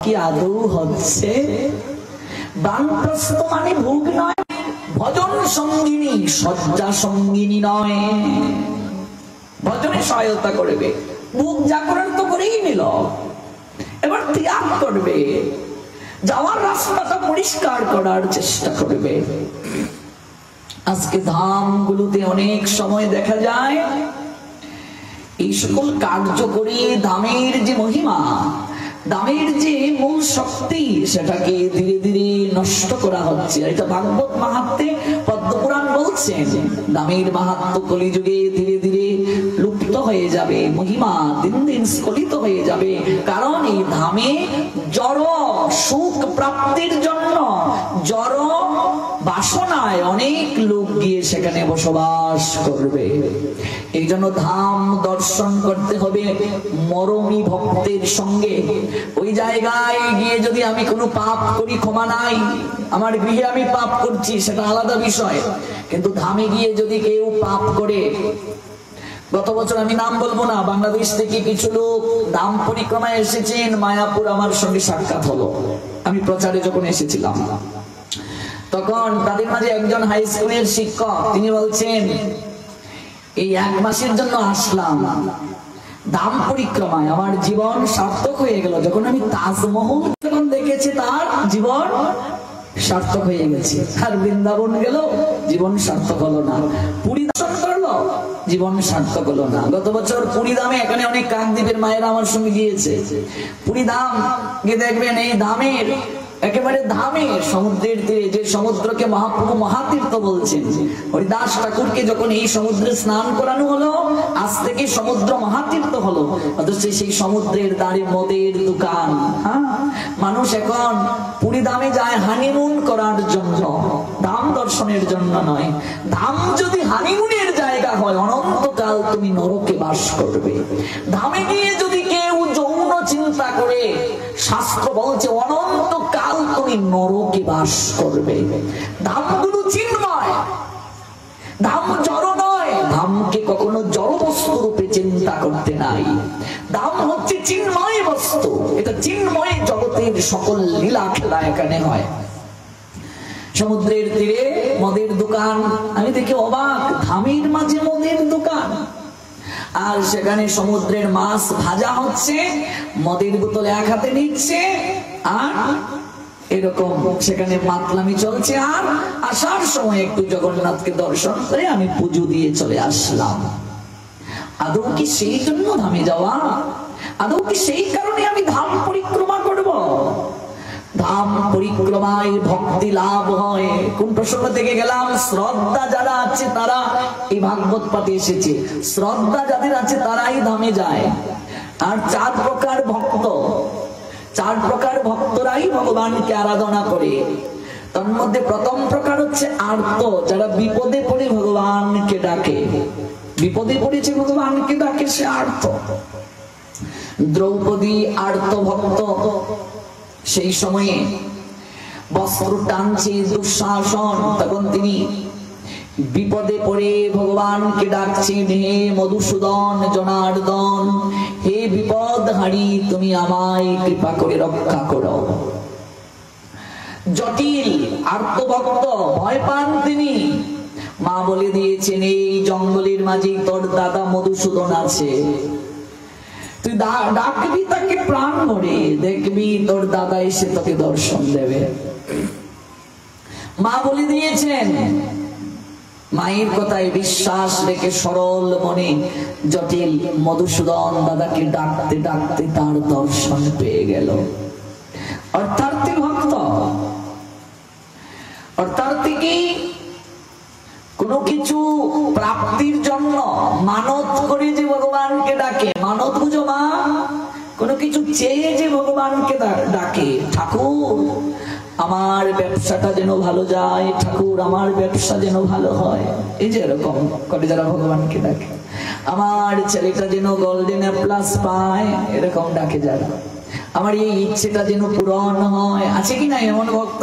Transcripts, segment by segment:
কি আদৌ হচ্ছে? বানপ্রস্থ মানে ভোগ নয়, ভজন সঙ্গিনী, শয্যা সঙ্গিনী নয়। ভজনে সহায়তা করবে, ভোগ জাগরণ তো করেই নিল, এবার ত্যাগ করবে, যাওয়ার রাস্তাটা পরিষ্কার করার চেষ্টা করবে। আজকে ধামগুলোতে অনেক সময় দেখা যায় এই সকল কার্য করে ধামের যে মহিমা, দামের যে মূল শক্তি, সেটাকে ধীরে ধীরে নষ্ট করা হচ্ছে। এটা ভাগবত মাহাত্ম্যে পদ্মপুরাণ বলছেন, দামের মাহাত্ম্য কলিযুগে ধীরে ধীরে লুপ্ত হয়ে যাবে, মহিমা দিন দিন স্খলিত হয়ে যাবে। কারণ এই ধামে জড় সুখ প্রাপ্তির জন্য, জড় বাসনায় অনেক লোক গিয়ে সেখানে বসবাস করবে। এই জন্য ধাম দর্শন করতে হবে মরমী ভক্তের সঙ্গে। ওই জায়গায় গিয়ে যদি আমি কোনো পাপ করি, ক্ষমা নাই, আমার গৃহে আমি পাপ করছি, সেটা আলাদা বিষয়। কিন্তু ধামে গিয়ে যদি কেউ পাপ করে, গত বছর আমি নাম বলবো না, বাংলাদেশ থেকে কিছু লোক ধাম পরিক্রমায় এসেছেন, মায়াপুর আমার সঙ্গে সাক্ষাৎ হলো। আমি প্রচারে যখন এসেছিলাম তখন তাদের মাঝে একজন হাই স্কুলের শিক্ষক, তিনি বলছেন এই 1 মাসের জন্য আসলাম ধাম পরিক্রমায়, আমার জীবন সার্থক হয়ে গেল। যখন আমি তাজমহল যখন দেখেছি, তার জীবন সার্থক হয়ে গেছে। আর বৃন্দাবন গেল, জীবন সার্থক হলো না। পুরী দর্শন করলো, জীবন সার্থক হলো না। গত বছর পুরী ধামে, এখানে অনেক কাকদ্বীপের মায়েরা আমার সঙ্গে গিয়েছে, পুরী ধাম গিয়ে দেখবেন এই ধামের একেবারে ধামে সমুদ্রের তীরে, যে সমুদ্রকে মহাপ্রভু মহাতীর্থ বলছেন, হরিদাস ঠাকুরকে যখন এই সমুদ্রে স্নান করানো হলো, আজ থেকে সমুদ্র মহাতীর্থ হলো। অথচ সেই সমুদ্রের দাঁড়ে মদের দোকান। মানুষ এখন পুরী ধামে যায় হানিমুন করার জন্য, ধাম দর্শনের জন্য নয়। ধাম যদি হানিমুনের জায়গা হয়, অনন্তকাল তুমি নরকে বাস করবে। ধামে গিয়ে যদি কেউ যৌন চিন্তা করে, শাস্ত্র বলছে অনন্তকাল তুমি নরকে বাস করবে। ধামগুলো চিন্ময়, ধাম জড় নয়, ধামকে কখনো জড় বস্তু রূপে চিন্তা করতে নাই। ধাম হচ্ছে চিন্ময় বস্তু, এটা চিন্ময় জগতের সকল লীলা খেলা এখানে হয়। সমুদ্রের তীরে মদের দোকান, আমি দেখি অবাক, ধামের মাঝে মদের দোকান, আর সেখানে সমুদ্রের মাছ ভাজা হচ্ছে, মদের বোতল 1 হাতে নিচ্ছে, আর এরকম সেখানে মাতলামি চলছে। আর আসার সময় একটু জগন্নাথকে দর্শন করে আমি পুজো দিয়ে চলে আসলাম। আদৌ কি সেই জন্য ধামে যাওয়া? আদৌ কি সেই কারণে আমি ধাম পরিক্রমা করব? ধাম পরিক্রমায় ভক্তি লাভ হয়। কোন প্রসঙ্গ থেকে গেলাম? শ্রদ্ধা যারা আছে তারা এই ভাগবত পাঠে এসেছে, শ্রদ্ধা যাদের আছে তারাই ধামে যায়। আর 4 প্রকার ভক্ত, 4 প্রকার ভক্তরাই ভগবানকে আরাধনা করে। তার মধ্যে প্রথম প্রকার হচ্ছে আর্ত, যারা বিপদে পড়ে ভগবানকে ডাকে, বিপদে পড়েছে ভগবানকে ডাকে, সে আর্ত। দ্রৌপদী আর্ত ভক্ত। সেই সময়ে বস্ত্র টানছে দুঃশাসন, তখন তিনি বিপদে পড়ে ভগবানকে ডাকছেন, হে মধুসূদন জনার্দন, হে বিপদ হারি, তুমি আমায় কৃপা করে রক্ষা করো। জটিল আর্তভক্ত, ভয় পান তিনি। মা বলে দিয়েছেন এই জঙ্গলের মাঝে তোর দাদা মধুসূদন আছে, তুই ডাকবি তাকে প্রাণ ভরে, দেখবি তোর দাদা এসে তোকে দর্শন দেবে। মা বলে দিয়েছেন। মায়ের কথায় বিশ্বাস রেখে সরল মনে জটিল মধুসূদন দাদাকে ডাকতে ডাকতে তার দর্শন পেয়ে গেল। অর্থাৎ ভক্ত, অর্থাৎ কি কোনো কিছু প্রাপ্তির জন্য মানত করে যে ভগবানকে ডাকে, মানত বুঝো মা, কোনো কিছু চেয়ে যে ভগবানকে ডাকে, ঠাকুর আমার ব্যবসাটা যেন ভালো যায়, ঠাকুর আমার ব্যবসা যেন ভালো হয়, এই যে এরকম করে যারা ভগবানকে ডাকে, আমার ছেলেটা যেন গোল্ডেন প্লাস পায়, এরকম ডাকে যারা, আমার এই ইচ্ছেটা যেন পূরণ হয়। আছে কি না এমন ভক্ত?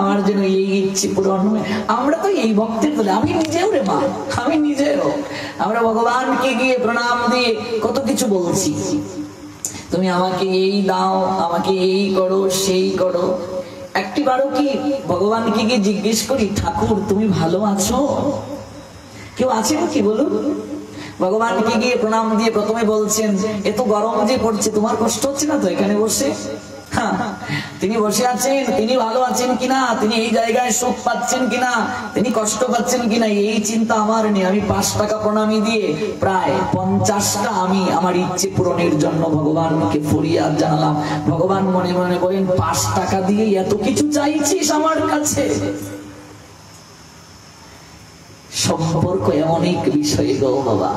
আমার যেন এই ইচ্ছে পূরণ হয়। আমরা তো এই ভক্তের বলে, আমি নিজেও রে মা, আমি নিজেও, আমরা ভগবানকে গিয়ে প্রণাম দিয়ে কত কিছু বলছি। তুমি আমাকে এই দাও, আমাকে এই করো, সেই করো। একটিবারও কি ভগবানকে গিয়ে জিজ্ঞেস করি, ঠাকুর তুমি ভালো আছো? কেউ আছে কি বলুন? ভগবানকে গিয়ে প্রণাম দিয়ে প্রথমে বলছেন, এত গরম যে পড়ছে, তোমার কষ্ট হচ্ছে না তো এখানে বসে? তিনি বসে আছেন, তিনি ভালো আছেন কিনা, তিনি এই জায়গায় সুখ পাচ্ছেন কিনা, তিনি কষ্ট পাচ্ছেন কিনা, এই চিন্তা আমার নেই। আমি 5 টাকা প্রণামী দিয়ে প্রায় 50টা আমি আমার ইচ্ছে পূরণের জন্য ভগবানকে ফরিয়াদ জানালাম। ভগবান মনে মনে বলেন, 5 টাকা দিয়ে এত কিছু চাইছিস আমার কাছে? সম্পর্ক এমন এক বিষয় গো বাবা,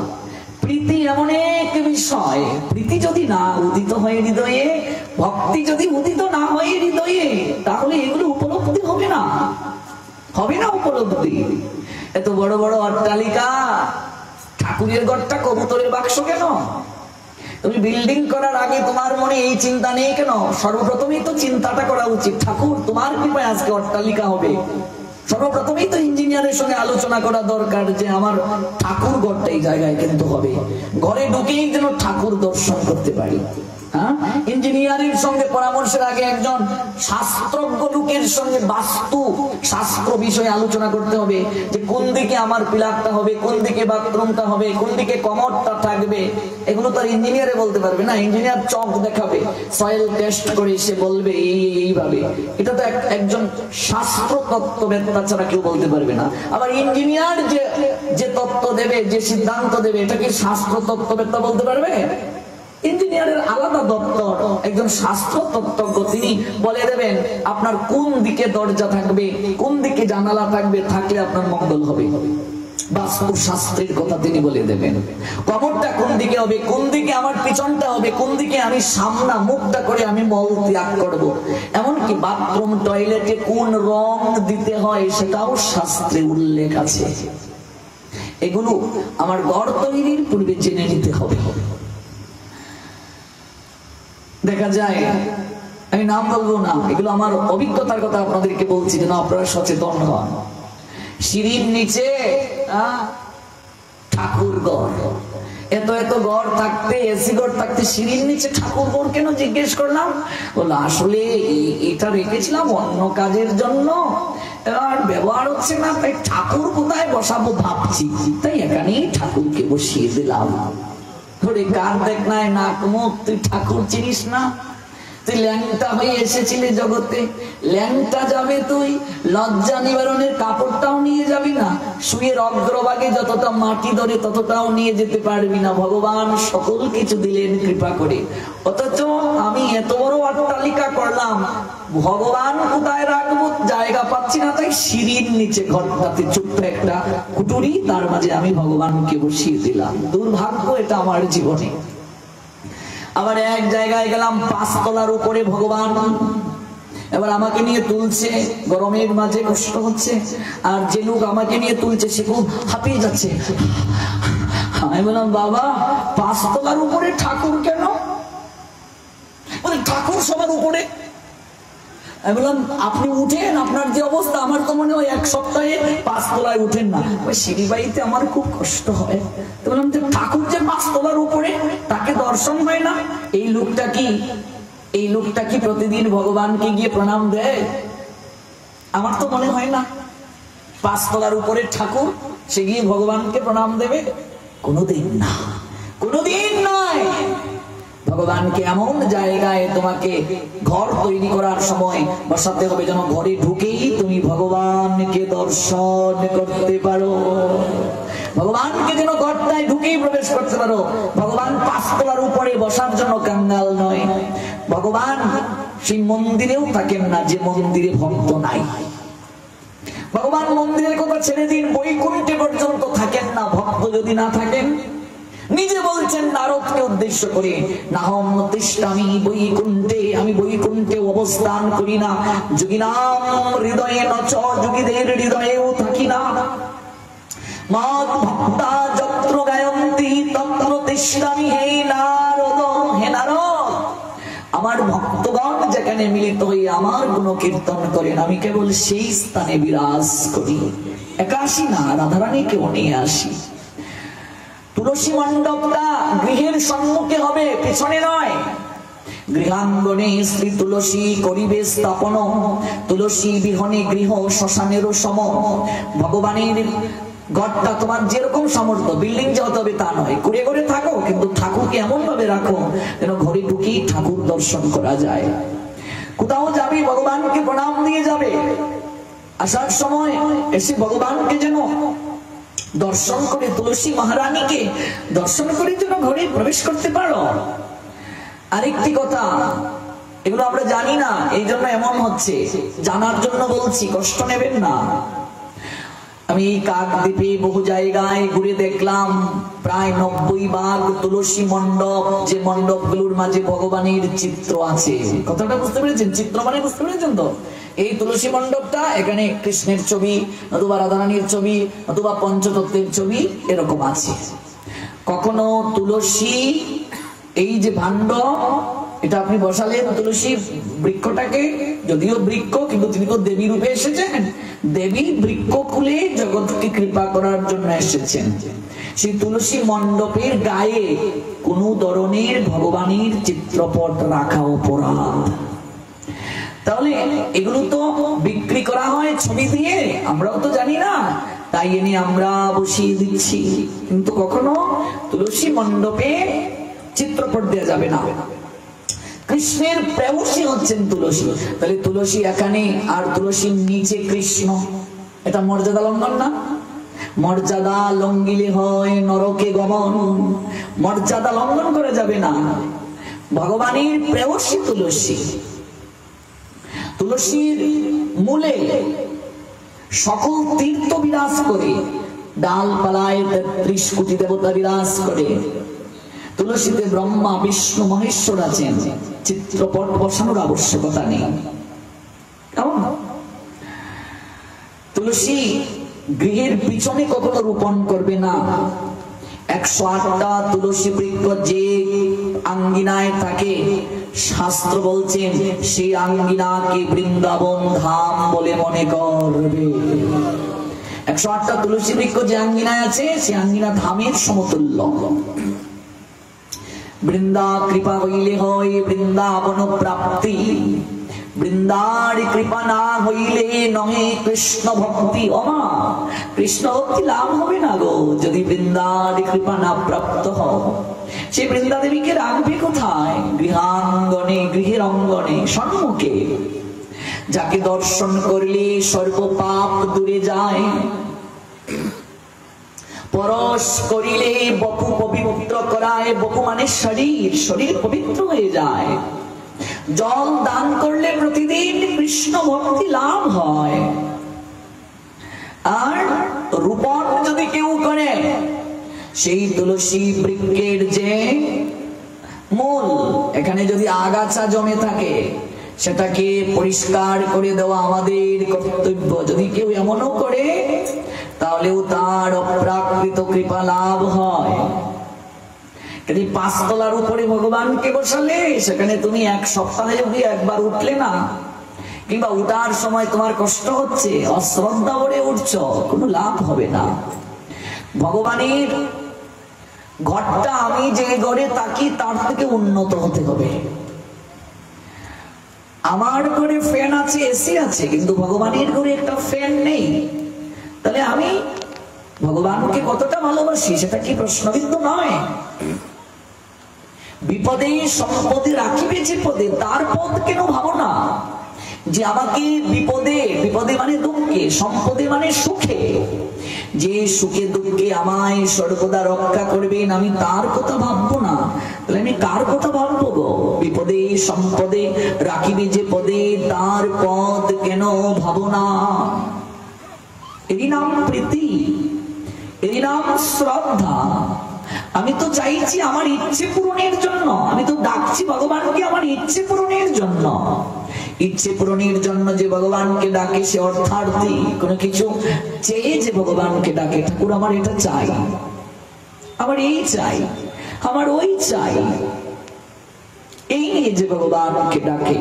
প্রীতি এমন এক বিষয়, প্রীতি যদি না উদিত হয় হৃদয়ে, ভক্তি যদি উদিত না হয় হৃদয়ে, তাহলে এগুলো উপলব্ধি হবে না, হবে না উপলব্ধি। এত বড় বড় অট্টালিকা, ঠাকুরের ঘরটা কবুতরের বাক্স কেন? তুমি বিল্ডিং করার আগে তোমার মনে এই চিন্তা নেই কেন? সর্বপ্রথমেই তো চিন্তাটা করা উচিত, ঠাকুর তোমার কৃপায় আজকে অট্টালিকা হবে। সর্বপ্রথমেই তো ইঞ্জিনিয়ারের সঙ্গে আলোচনা করা দরকার যে আমার ঠাকুর ঘরটা এই জায়গায় কিন্তু হবে, ঘরে ঢুকেই যেন ঠাকুর দর্শন করতে পারি। ইঞ্জিনিয়ারের সঙ্গে পরামর্শের আগে একজন শাস্ত্রজ্ঞ লোকের সঙ্গে বাস্তু শাস্ত্র বিষয়ে আলোচনা করতে হবে, যে কোন দিকে আমার পিলারটা হবে, কোন দিকে বাথরুমটা হবে, কোন দিকে কমোডটা থাকবে। এগুলো তো আর ইঞ্জিনিয়ারে বলতে পারবে না। ইঞ্জিনিয়ার চক দেখাবে, সয়েল টেস্ট করে সে বলবে এইভাবে। এটা তো একজন শাস্ত্র তত্ত্ববেত্তা ছাড়া কেউ বলতে পারবে না। আবার ইঞ্জিনিয়ার যে তত্ত্ব দেবে, যে সিদ্ধান্ত দেবে, এটাকে শাস্ত্র তত্ত্ববেত্তা বলতে পারবে? ইঞ্জিনিয়ারের আলাদা দপ্তর, একজন শাস্ত্র তত্ত্বজ্ঞ তিনি বলে দেবেন আপনার কোন দিকে দরজা থাকবে, কোন দিকে জানালা থাকবে, থাকলে আপনার মঙ্গল হবে। বাস্তু শাস্ত্রের কথা তিনি বলে দেবেন। কবরটা কোন দিকে হবে, কোন দিকে আমার পিছনটা হবে, কোন দিকে আমি সামনা মুখটা করে আমি মল ত্যাগ করব, এমনকি বাথরুম টয়লেটে কোন রং দিতে হয় সেটাও শাস্ত্রে উল্লেখ আছে। এগুলো আমার ঘর তৈরির পূর্বে জেনে নিতে হবে। দেখা যায়, আমি নাম বলবো না, এগুলো আমার অভিজ্ঞতার কথা আপনাদেরকে বলছি যেন আপনারা সচেতন হন। সিঁড়ির নিচে ঠাকুর ঘর, এত এত ঘর থাকতে, এসি ঘর থাকতে সিঁড়ির নিচে ঠাকুর ঘর কেন জিজ্ঞেস করলাম? বললো আসলে এটা রেখেছিলাম অন্য কাজের জন্য, আর ব্যবহার হচ্ছে না, তাই ঠাকুর কোথায় বসাবো ভাবছি, তাই এখানেই ঠাকুরকে বসিয়ে দিলাম। ধরে কার দেখ নাই নাক মুখ, তুই ঠাকুর চিনিস না? তুই ল্যাংটা হয়ে এসেছিলি জগতে, ল্যাংটা যাবে তুই, লজ্জা নিবারণের কাপড়টাও নিয়ে যাবি না, শুয়ের অগ্রভাগে যতটা মাটি ধরে ততটাও নিয়ে যেতে পারবি না। ভগবান সকল কিছু দিলেন কৃপা করে, অথচ আমি এত বড় অট্টালিকা করলাম, ভগবান কোথায় রাখবো জায়গা পাচ্ছি না, তাই সিঁড়ির নিচে ঘরটাতে ছোট্ট একটা কুটুরি, তার মাঝে আমি ভগবানকে বসিয়ে দিলাম। দুর্ভাগ্য এটা আমার জীবনে। আবার এক জায়গায় গেলাম 5 তলার উপরে ভগবান, এবার আমাকে নিয়ে তুলছে, গরমের মাঝে কষ্ট হচ্ছে, আর যে লোক আমাকে নিয়ে তুলছে সে খুব হাঁপিয়ে যাচ্ছে। আমি বললাম বাবা 5 তলার উপরে ঠাকুর কেন? বলে ঠাকুর সবার উপরে। আমি বললাম আপনি উঠেন, আপনার যে অবস্থা, আমার তো মনে হয় 1 সপ্তাহে 5 তলায় উঠেন না, ওই সিঁড়ি বাইতে আমার খুব কষ্ট হয়। তো বললাম যে ঠাকুর যে 5 তলার উপরে, তাকে দর্শন হয় না? এই লোকটা কি প্রতিদিন ভগবানকে গিয়ে প্রণাম দেয়? আমার তো মনে হয় না। 5 তলার উপরে ঠাকুর, সে গিয়ে ভগবানকে প্রণাম দেবে? কোনোদিন না, কোনোদিন নয়। ভগবানকে এমন জায়গায় তোমাকে ঘর তৈরি করার সময় বসাতে হবে যেন ঘরে ঢুকেই তুমি ভগবানকে দর্শন করতে পারো, ভগবানকে যেন ঘরটায় ঢুকেই প্রবেশ করতে পারো। ভগবান 5 তলার উপরে বসার জন্য কাঙ্গাল নয়। ভগবান সেই মন্দিরেও থাকেন না যে মন্দিরে ভক্ত নাই। ভগবান মন্দিরের কথা ছেড়ে দিন, বৈকুণ্ঠে পর্যন্ত থাকেন না ভক্ত যদি না থাকেন। নিজে বলছেন নারদকে উদ্দেশ্য করে, নাহম তিষ্ঠামি বৈকুণ্ঠে, আমি বৈকুণ্ঠে অবস্থান করি না, যোগিনাম হৃদয়ে নচ, যোগীদের হৃদয়েও থাকি না। মৎ ভক্তা যত্র গায়ন্তি তত্র তিষ্ঠামি, হে নারদ, হে নারদ, আমার ভক্তগণ যেখানে মিলিত হয়ে আমার গুণ কীর্তন করেন, আমি কেবল সেই স্থানে বিরাজ করি। একা আসি না, রাধারানীকেও নিয়ে আসি। তুলসী মণ্ডপটা গৃহের সম্মুখে হবে, পিছনে নয়। গৃহাঙ্গনে শ্রী তুলসী করিবে স্থাপন, তুলসী বিহনে গৃহ শ্মশানেরও সম। ভগবানের ঘরটা তোমার যেরকম সামর্থ্য, বিল্ডিং যে হতে হবে তা নয়, ঘুরে ঘুরে থাকো, কিন্তু ঠাকুরকে এমন ভাবে রাখো যেন ঘরে ঢুকি ঠাকুর দর্শন করা যায়। কোথাও যাবে ভগবানকে প্রণাম দিয়ে যাবে, আসার সময় এসে ভগবানকে যেন দর্শন করে, তুলসী মহারানীকে দর্শন করে যেন ঘরে প্রবেশ করতে পারো। আরেকটি কথা, এগুলো আমরা জানি না, এই জন্য এমন হচ্ছে, জানার জন্য বলছি, কষ্ট নেবেন না। আমি কাকদ্বীপে বহু জায়গায় ঘুরে দেখলাম, প্রায় 90 ভাগ তুলসী মণ্ডপ, যে মণ্ডপগুলোর মাঝে ভগবানের চিত্র আছে। কথাটা বুঝতে পেরেছেন? চিত্র মানে বুঝতে পেরেছেন তো? এই তুলসী মণ্ডপটা, এখানে কৃষ্ণের ছবি, অথবা রাধারানীর ছবি, অথবা পঞ্চতত্ত্বের ছবি এরকম আছে। কখনো তুলসী, এই যে ভাণ্ড, এটা আপনি বসালেন তুলসী বৃক্ষটাকে, যদিও বৃক্ষ কিন্তু তিনি তো দেবী রূপে এসেছেন, দেবী বৃক্ষ খুলে জগৎকে কৃপা করার জন্য এসেছেন। সেই তুলসী মণ্ডপের গায়ে কোন ধরনের ভগবানের চিত্রপট রাখা অপরাধ। তাহলে এগুলো তো বিক্রি করা হয় ছবি দিয়ে, আমরাও তো জানি না, তাই এনে আমরা বসিয়ে দিচ্ছি। কিন্তু কখনো তুলসী মণ্ডপে চিত্রপট দেওয়া যাবে না। কৃষ্ণের প্রেয়সী হচ্ছেন তুলসী, তাহলে তুলসী এখানে আর তুলসীর নিচে কৃষ্ণ, এটা মর্যাদা লঙ্ঘন না? মর্যাদা লঙ্ঘিলে হয় নরকে গমন, মর্যাদা লঙ্ঘন করা যাবে না। ভগবানের প্রেয়সী তুলসী, তুলসীর মূলে সকল তীর্থ বিরাজ করে, ডালপালায় 33 কোটি দেবতা বিরাজ করে, তুলসীতে ব্রহ্মা বিষ্ণু মহেশ্বর আছেন, চিত্রপট বসানোর আবশ্যকতা নেই। কেমন? তুলসী গৃহের পিছনে কখনো রোপণ করবে না। 108টা তুলসী বৃক্ষ যে আঙ্গিনায় থাকে, শাস্ত্র বলছেন সেই আঙ্গিনাকে বৃন্দাবন ধাম বলে মনে করবে। 108টা তুলসী বৃক্ষ যে আঙ্গিনায় আছে, সেই আঙ্গিনা ধামের সমতুল্য। বৃন্দা কৃপা হইলে হয় বৃন্দাবন প্রাপ্তি, বৃন্দার কৃপা না হইলে নহে কৃষ্ণ ভক্তি। ওমা, কৃষ্ণ ভক্তি লাভ হবে না গো যদি বৃন্দার কৃপা না প্রাপ্ত হও। সেই বৃন্দা দেবীকে রাখবে কোথায়? গৃহাঙ্গনে, গৃহের অঙ্গনে, সম্মুখে। যাকে দর্শন করলে সর্ব পাপ দূরে যায়, পরশ করিলে বপু পবিত্র করায়, বপু মানে শরীর, শরীর পবিত্র হয়ে যায়। জল দান করলে প্রতিদিন কৃষ্ণ ভক্তি লাভ হয়। আর রোপণ যদি কেউ করে, সেই তুলসী বৃক্ষের যে মূল, এখানে যদি আগাছা জমে থাকে, সেটাকে পরিষ্কার করে দেওয়া আমাদের কর্তব্য। যদি কেউ এমনও করে, তাহলেও তার অপ্রাকৃত কৃপা লাভ হয়। 5 তলার উপরে ভগবানকে বসালে, সেখানে তুমি 1 সপ্তাহে যদি একবার উঠলে না, কিংবা উঠার সময় তোমার কষ্ট হচ্ছে, অশ্রদ্ধা করে উঠছো, কোনো লাভ হবে না। ভগবানের ঘরটা আমি যে ঘরে তাকি তার থেকে উন্নত হতে হবে। আমার ঘরে ফ্যান আছে, এসি আছে, কিন্তু ভগবানের ঘরে একটা ফ্যান নেই। তাহলে আমি ভগবানকে কতটা ভালোবাসি সেটা কি প্রশ্নবিন্দু নয়? বিপদে সম্পদে রাখিবে যে পদে, তার পদ কেন ভাবো না? যে আমাকে বিপদে, বিপদে মানে দুঃখে, সম্পদে মানে সুখে, যে সুখে দুঃখে আমায় সর্বদা রক্ষা করবেন, আমি তার কথা ভাববো না। তাহলে আমি কার কথা ভাববো গো? বিপদে সম্পদে রাখিবে যে পদে, তার পদ কেন ভাবো না? এরই নাম প্রীতি, এরই নাম শ্রদ্ধা। আমি তো চাইছি আমার ইচ্ছে পূরণের জন্য, আমি তো ডাকছি ভগবানকে আমার ইচ্ছে পূরণের জন্য। ইচ্ছে পূরণের জন্য যে ভগবানকে ডাকে সে অর্থার্থী। কোনো কিছু চেয়ে যে ভগবানকে ডাকে, ঠাকুর আমার এটা চাই, আমার এই চাই, আমার ওই চাই, এই নিয়ে যে ভগবানকে ডাকে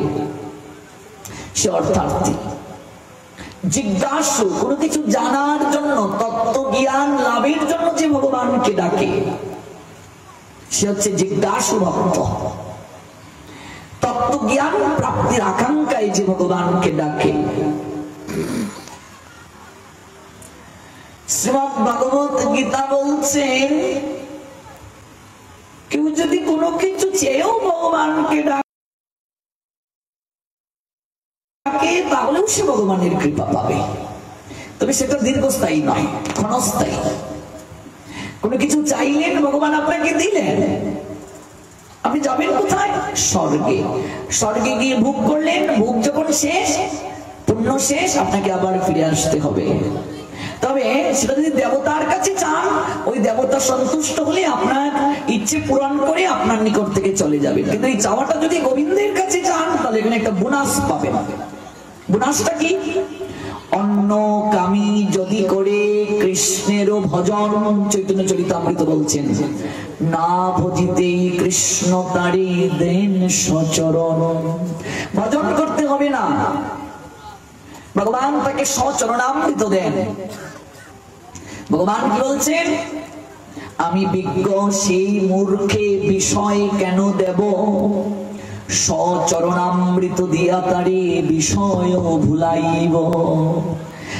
সে অর্থার্থী। জিজ্ঞাসু, কোনো কিছু জানার জন্য, তত্ত্ব জ্ঞান লাভের জন্য যে ভগবানকে ডাকে সে হচ্ছে জিজ্ঞাসু ভক্ত। জ্ঞান প্রাপ্তির আকাঙ্ক্ষায় যে ভগবানকে ডাকে। শ্রীমদ্ ভাগবত গীতা বলছেন, কেউ যদি কোনো কিছু চেয়েও ভগবানকে ডাকে তাহলেও সে ভগবানের কৃপা পাবে, তবে সেটা দীর্ঘস্থায়ী নয়, ক্ষণস্থায়ী। কোনো কিছু চাইলেন, ভগবান আপনাকে দিলেন, আপনি যাবেন কোথায়? স্বর্গে। স্বর্গে গিয়ে ভোগ করলেন, ভোগ যখন শেষ, পুণ্য শেষ, আপনাকে আবার ফিরে আসতে হবে। তবে সেটা যদি দেবতার কাছে চান, ওই দেবতা সন্তুষ্ট হলে আপনার ইচ্ছে পূরণ করে আপনার নিকট থেকে চলে যাবে। কিন্তু এই চাওয়াটা যদি গোবিন্দের কাছে চান, তাহলে এখানে একটা বোনাস পাবেন। বোনাসটা কি? অন্য কামি যদি করে কৃষ্ণেরও ভজন, চৈতন্য চরিতামৃত বলছেন, না ভজিতে কৃষ্ণ তারে দেন সচরণ। ভজন করতে হবে না, ভগবান তাকে সচরণামৃত দেন। ভগবান কি বলছেন? আমি বিজ্ঞ সেই মূর্খে বিষয় কেন দেব, সচরণামৃত দিয়া তারে বিষয় ভুলাইব।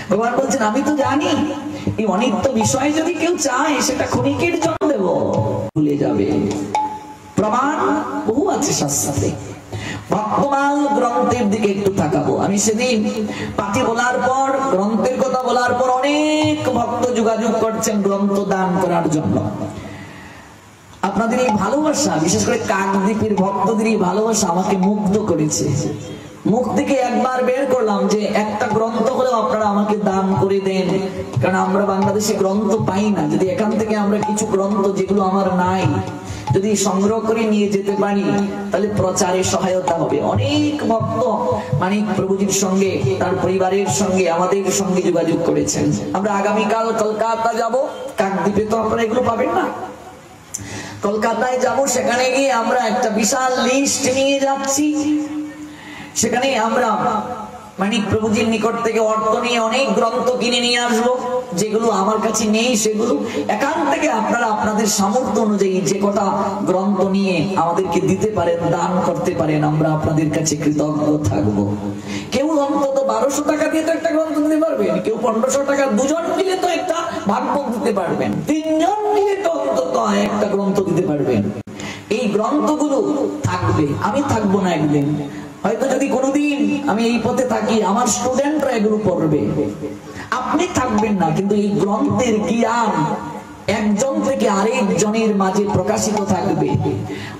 ভগবান বলছেন, আমি তো জানি এই অনিত্য বিষয় যদি কেউ চায় সেটা ক্ষণিকের জন্য দেব, ভুলে যাবে। প্রমাণ বহু আছে শাস্ত্রে। ভক্তমাল গ্রন্থের দিকে একটু তাকাবো। আমি সেদিন পাঠে বলার পর, গ্রন্থের কথা বলার পর অনেক ভক্ত যোগাযোগ করছেন গ্রন্থ দান করার জন্য। আপনাদের এই ভালোবাসা, বিশেষ করে কাকদ্বীপের ভক্তদের এই ভালোবাসা আমাকে মুগ্ধ করেছে। মুখ থেকে একবার বের করলাম যে একটা গ্রন্থ হলেও আপনারা আমাকে দান করে দেন, কারণ আমরা বাংলাদেশে গ্রন্থ পাই না। যদি এখান থেকে আমরা কিছু গ্রন্থ যেগুলো আমার নাই যদি সংগ্রহ করে নিয়ে যেতে পারি, তাহলে প্রচারে সহায়তা হবে। অনেক ভক্ত মানিক প্রভুজির সঙ্গে, তার পরিবারের সঙ্গে, আমাদের সঙ্গে যোগাযোগ করেছেন। আমরা আগামীকাল কলকাতা যাব। কাকদ্বীপে তো আপনারা এগুলো পাবেন না। কলকাতায় যাব, সেখানে গিয়ে আমরা একটা বিশাল লিস্ট নিয়ে যাচ্ছি। সেখানে আমরা মানিক প্রভুজির নিকট থেকে অর্থ নিয়ে অনেক গ্রন্থ কিনে নিয়ে আসবো, যেগুলো আমার কাছে নেই সেগুলো। এখান থেকে আপনারা আপনাদের সামর্থ্য অনুযায়ী যে কটা গ্রন্থ নিয়ে আমাদেরকে দিতে পারেন, দান করতে পারেন, আমরা আপনাদের কাছে কৃতজ্ঞ থাকবো। কেউ অন্তত 1200 টাকা দিয়ে তো একটা গ্রন্থ দিতে পারবেন, কেউ 1500 টাকা, দুজন মিলে তো একটা ভাগ্য দিতে পারবেন, তিনজন মিলে তো অন্তত একটা গ্রন্থ দিতে পারবেন। এই গ্রন্থগুলো থাকবে, আমি থাকবো না একদিন, হয়তো যদি কোনোদিন আমি এই পথে থাকি, আমার স্টুডেন্টরা এগুলো পড়বে, আপনি থাকবেন না, কিন্তু এই গ্রন্থের জ্ঞান একজন থেকে আরেকজনের মাঝে প্রকাশিত থাকবে।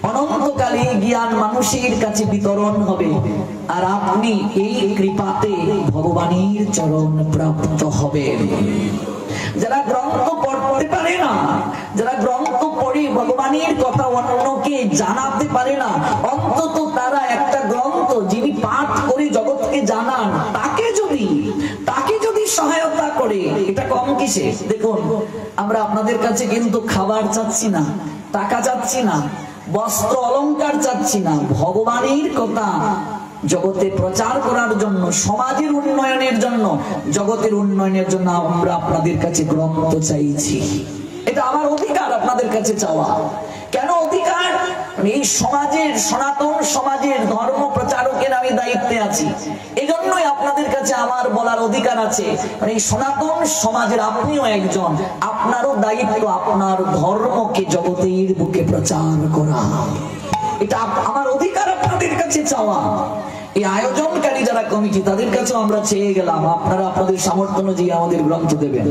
অনন্তকালে জ্ঞান মানুষের কাছে বিতরণ হবে, আর আপনি এই কৃপাতে ভগবানের চরণ প্রাপ্ত হবেন। যারা গ্রন্থ পড়তে পারে না, যারা গ্রন্থ পড়ে ভগবানের কথা অন্যকে জানাতে পারে না, অন্তত তারা একটা গ্রন্থ যিনি পাঠ করে জগৎকে জানান, তাকে যদি সহায়তা করে, এটা কম কিসে? দেখুন, আমরা আপনাদের কাছে কিন্তু খাবার চাচ্ছি না, টাকা চাচ্ছি না, বস্ত্র অলংকার চাচ্ছি না, ভগবানের কথা জগতে প্রচার করার জন্য, সমাজের উন্নয়নের জন্য, জগতের উন্নয়নের জন্য আমরা আপনাদের কাছে গ্রন্থ চাইছি। এটা আমার অধিকার আপনাদের কাছে চাওয়া। কেন অধিকার? এই সমাজের, সনাতন সমাজের ধর্ম প্রচারকের আমি দায়িত্বে আছি, এজন্যই আপনাদের কাছে আমার বলার অধিকার আছে। এই সনাতন সমাজের আপনিও একজন, আপনারও দায়িত্ব আপনার ধর্মকে জগতের বুকে প্রচার করা। এটা আমার অধিকার আপনাদের কাছে চাওয়া। এই আয়োজনকারী যারা কমিটি, তাদের কাছেও আমরা চেয়ে গেলাম, আপনারা আপনাদের সামর্থ্য অনুযায়ী আমাদের গ্রন্থ দেবেন।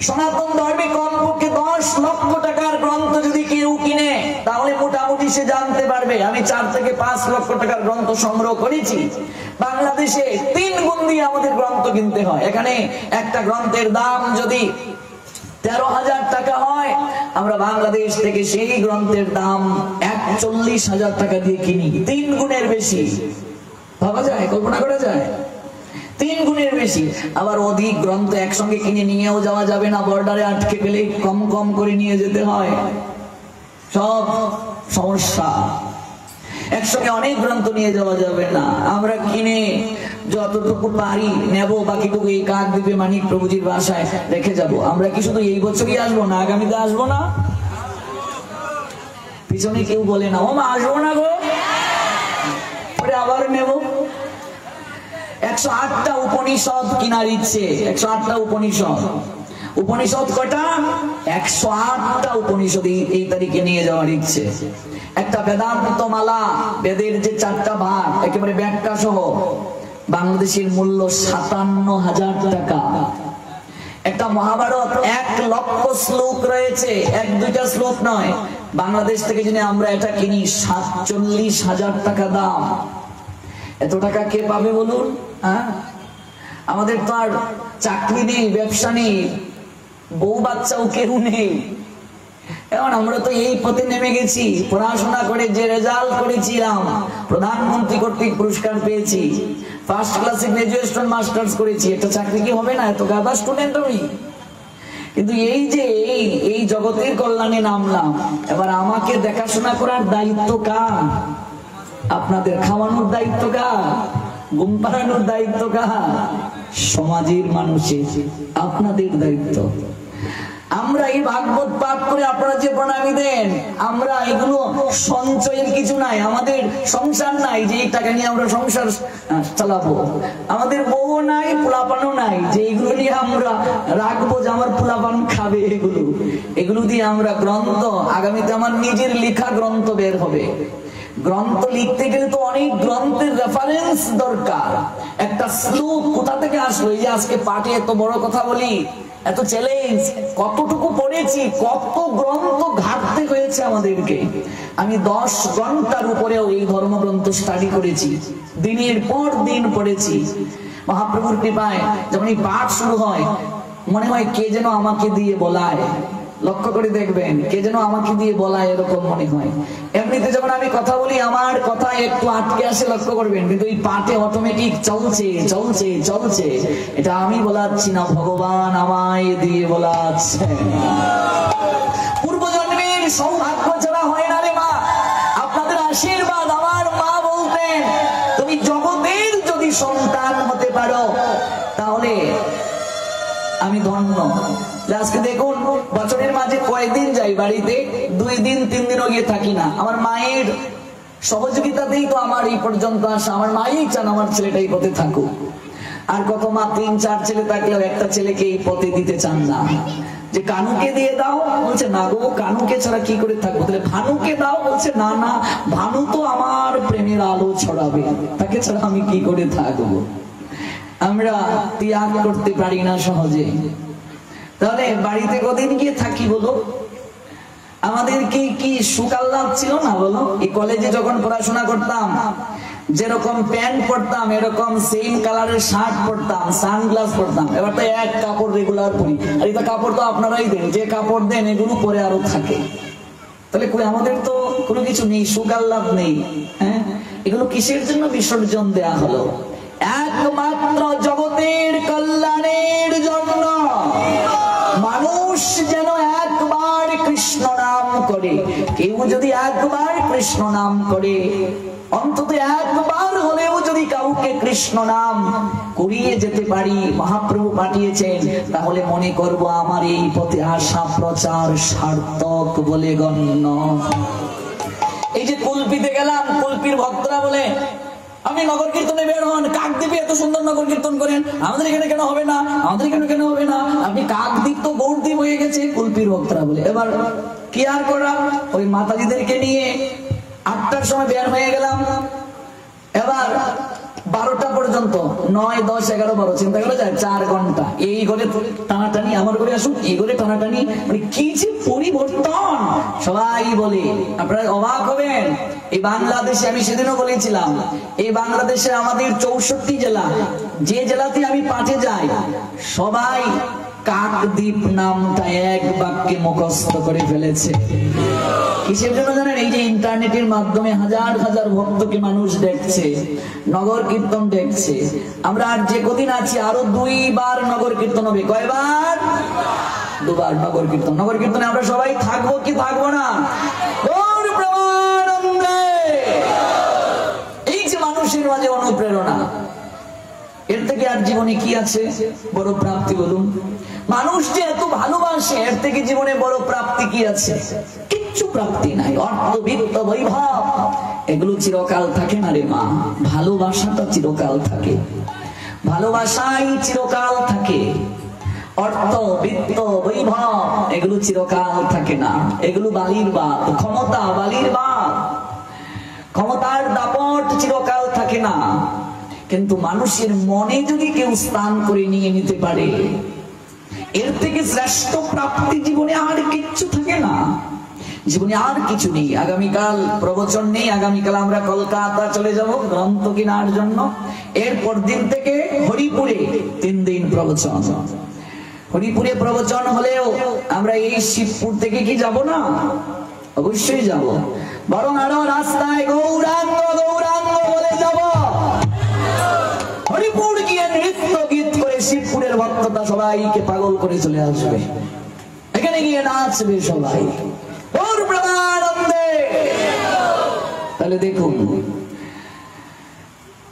সনাতন ধর্মে কমপক্ষে 10 লক্ষ টাকার গ্রন্থ যদি কেউ কিনে, তাহলে মোটামুটি সে জানতে পারবে আমি 4 থেকে 5 লক্ষ টাকার গ্রন্থ সংগ্রহ করেছি। বাংলাদেশে 3 গুণ দিয়ে আমাদের গ্রন্থ কিনতে হয়। এখানে একটা গ্রন্থের দাম যদি 13,000 টাকা হয়, আমরা বাংলাদেশ থেকে সেই গ্রন্থের দাম 41,000 টাকা দিয়ে কিনি। 3 গুণের বেশি। ভাবা যায়, কল্পনা করা যায়? 3 গুণের বেশি। আবার অধিক গ্রন্থ একসঙ্গে কিনে নিয়েও যাওয়া যাবে না, বর্ডারে আটকে গেলে কম কম করে নিয়ে যেতে হয়, সব সমস্যা। একসঙ্গে অনেক গ্রন্থ নিয়ে যাওয়া যাবে না, আমরা কিনে যতটুকু পারি নেব, বাকিটুকু এই কাকদ্বীপে মানিক প্রভুজির বাসায় রেখে যাব। আমরা কি শুধু এই বছরই আসবো না, আগামীতে আসবো না? পিছনে কেউ বলে না, ও মা আসবো না গো। নেব। 108টা উপনিষদ কিনার ইচ্ছে। 108টা উপনিষদ। উপনিষদ কয়টা? 108টা উপনিষদ এই তারিখে নিয়ে যাওয়ার ইচ্ছে। একটা বেদান্ত মালা, বেদের যে 4টা ভাগ একেবারে ব্যাখ্যা সহ, বাংলাদেশের মূল্য 57,000 টাকা। একটা মহাভারত 1 লক্ষ শ্লোক রয়েছে, 1-2টা শ্লোক নয়। বাংলাদেশ থেকে যদি আমরা এটা কিনি 47,000 টাকা দাম। এত টাকা কে পাবে বলুন? আমাদের তো আর চাকরি নেই, ব্যবসা নেই, বউ বাচ্চাও কেউ নেই। এখন আমরা তো এই পথে নেমে গেছি। পড়াশোনা করে যে রেজাল্ট করেছিলাম, প্রধানমন্ত্রী কর্তৃক পুরস্কার পেয়েছি, ফার্স্ট ক্লাসে গ্রাজুয়েশন মাস্টার্স করেছি, এটা চাকরি কি হবে না? এত গাদা স্টুডেন্ট আমি। কিন্তু এই যে এই জগতের কল্যাণে নামলাম, এবার আমাকে দেখাশোনা করার দায়িত্ব কার? আপনাদের। খাওয়ানোর দায়িত্ব কার? ঘুম পাড়ানোর দায়িত্ব কার? সমাজের মানুষের। আপনাদের দায়িত্ব। আমরা এই ভাগবত পাঠ করে আপনারা যে প্রণামী দেন, আমরা এগুলো সঞ্চয়ের কিছু নাই। আমাদের সংসার নাই যে এই টাকা নিয়ে আমরা সংসার চালাবো। আমাদের বউ নাই, পোলাপানও নাই যে এগুলো নিয়ে আমরা রাখবো যে আমার পোলাপান খাবে। এগুলো দিয়ে আমরা গ্রন্থ, আগামীতে আমার নিজের লেখা গ্রন্থ বের হবে। গ্রন্থ লিখতে গেলে তো অনেক গ্রন্থের রেফারেন্স দরকার। একটা শ্লোক কোথা থেকে আসলো? এই যে আজকে পাঠে এত বড় কথা বলি, এত চ্যালেঞ্জ, কতটুকু পড়েছি, কত গ্রন্থ ঘাটতে হয়েছে আমাদেরকে। আমি 10 ঘন্টার উপরেও এই ধর্মগ্রন্থ স্টাডি করেছি, দিনের পর দিন পড়েছি। মহাপ্রভুর কৃপায় যখন এই পাঠ শুরু হয়, মনে হয় কে যেন আমাকে দিয়ে বলায়। লক্ষ্য করে দেখবেন, কে যেন আমাকে দিয়ে বলায়, এরকম মনে হয়। এমনিতে যখন আমি কথা বলি, আমার কথা একটু আটকে আসে, লক্ষ্য করবেন, কিন্তু এই পাঠে অটোমেটিক চলছে চলছে চলছে। এটা আমি বলাচ্ছি না, ভগবান আমায় দিয়ে বলাচ্ছে। পূর্বজন্মের সৌভাগ্য ছাড়া হয় না রে মা, আপনাদের আশীর্বাদ। আমার মা বলতেন, তুমি জগতের যদি সন্তান হতে পারো তাহলে আমি ধন্য। আজকে দেখুন, বছরের মাঝে কয়েকদিন যাই বাড়িতে, 2 দিন 3 দিনও গিয়ে থাকি না। আমার মায়ের সহযোগিতাতেই তো আমার এই পর্যন্ত আসা। আমার মাই চান আমার ছেলেটা এই পথে থাকুক। আর কত মা 3-4 ছেলে থাকলেও একটা ছেলেকে এই পথে দিতে চান না। যে কানুকে দিয়ে দাও, বলছে না গো, কানুকে ছাড়া কি করে থাকবো। তাহলে ভানুকে দাও, বলছে না না, ভানু তো আমার প্রেমের আলো ছড়াবে, তাকে ছাড়া আমি কি করে থাকবো। আমরা ত্যাগ করতে পারি না সহজে। তাহলে বাড়িতে কদিন গিয়ে থাকি বলো? আমাদের কি সুখ আহ্লাদ ছিল না বলো? এই কলেজে যখন পড়াশোনা করতাম, যেরকম প্যান্ট পরতাম, এরকম সেম কালারের শার্ট পরতাম, সানগ্লাস পরতাম। এবার তো এক কাপড় রেগুলার পরি। আর এটা কাপড় তো আপনারাই দেন, যে কাপড় দেন এগুলো পরে আরো থাকে। তাহলে কই আমাদের তো কোনো কিছু নেই, সুখ আহ্লাদ নেই। হ্যাঁ, এগুলো কিসের জন্য বিসর্জন দেয়া হলো? একমাত্র জগতের কল্যাণের জন্য। মানুষ যেন একবার কৃষ্ণ নাম করে। কেউ যদি একবার কৃষ্ণ নাম করে, অন্তত একবার হলেও যদি কাউকে কৃষ্ণ নাম করিয়ে যেতে পারি, মহাপ্রভু পাঠিয়েছেন, তাহলে মনে করব আমার এই পথে আসা প্রচার সার্থক বলে গণ্য। এই যে কুলপিতে গেলাম, কুলপির ভক্তরা বলে, আপনি নগর কীর্তনে বের হন, কাকদ্বীপে এত সুন্দর নগর কীর্তন করেন, আমাদের এখানে কেন হবে না? আমাদের এখানে কেন হবে না? আপনি কাকদ্বীপ তো গৌরদ্বীপ হয়ে গেছে, কুলপির ভক্তরা বলে। এবার কি আর করা, ওই মাতাজিদেরকে নিয়ে 8টার সময় বের হয়ে গেলাম। এবার 12টা পর্যন্ত, 9, 10, 11, 12, চিন্তা করা যায় 4 ঘন্টা এই ঘরে টানাটানি, আমার ঘরে আসুন, এই ঘরে টানাটানি, মানে কি যে পরিবর্তন। সবাই বলে, আপনারা অবাক হবেন, এই বাংলাদেশে, আমি সেদিনও বলেছিলাম, এই বাংলাদেশে আমাদের 64 জেলা, যে জেলাতে আমি পাঠে যাই, সবাই কাকদ্বীপ নামটা এক বাক্যে মুখস্থ করে ফেলেছে। কিসের জন্য জানেন? এই যে ইন্টারনেটের মাধ্যমে হাজার হাজার ভক্তকে মানুষ দেখছে, নগর কীর্তন দেখছে। আমরা আর যে কদিন আছি, আরো 2 বার নগর কীর্তন হবে। কয়বার? 2 বার নগর কীর্তন। নগর কীর্তনে আমরা সবাই থাকবো কি থাকবো না? এই যে মানুষের মাঝে অনুপ্রেরণা, এর থেকে আর জীবনে কি আছে বড় প্রাপ্তি বলুন? মানুষ যে এত ভালোবাসে, এর থেকে জীবনে বড় প্রাপ্তি কি আছে? কিচ্ছু প্রাপ্তি নাই। অর্থ, বিত্ত, বৈভব এগুলো চিরকাল থাকে না রে মা। ভালোবাসাটা চিরকাল থাকে, ভালোবাসাই চিরকাল থাকে। অর্থ, বিত্ত, বৈভব এগুলো চিরকাল থাকে না, এগুলো বালির বাদ। ক্ষমতা বালির বাদ, ক্ষমতার দাপট চিরকাল থাকে না। কিন্তু মানুষের মনে যদি কেউ স্থান করে নিয়ে নিতে পারে, এর থেকে শ্রেষ্ঠ প্রাপ্তি জীবনে আর কিচ্ছু থাকে না। জীবনে আর কিছু নেই। আগামীকাল প্রবচন নেই, আগামীকাল আমরা কলকাতা চলে যাব গ্রন্থ কেনার জন্য। এরপর দিন থেকে হরিপুরে 3 দিন প্রবচন। হরিপুরে প্রবচন হলেও আমরা এই শিবপুর থেকে কি যাব না? অবশ্যই যাব। বরং আরো রাস্তায় গৌরাঙ্গ গৌরাঙ্গ বলে যাব। হরিপুর গিয়ে নৃত্য গীত করে শিবপুরের ভক্তটা সবাইকে পাগল করে চলে আসবে। এখানে গিয়ে নাচবে সবাই। তাহলে দেখুন,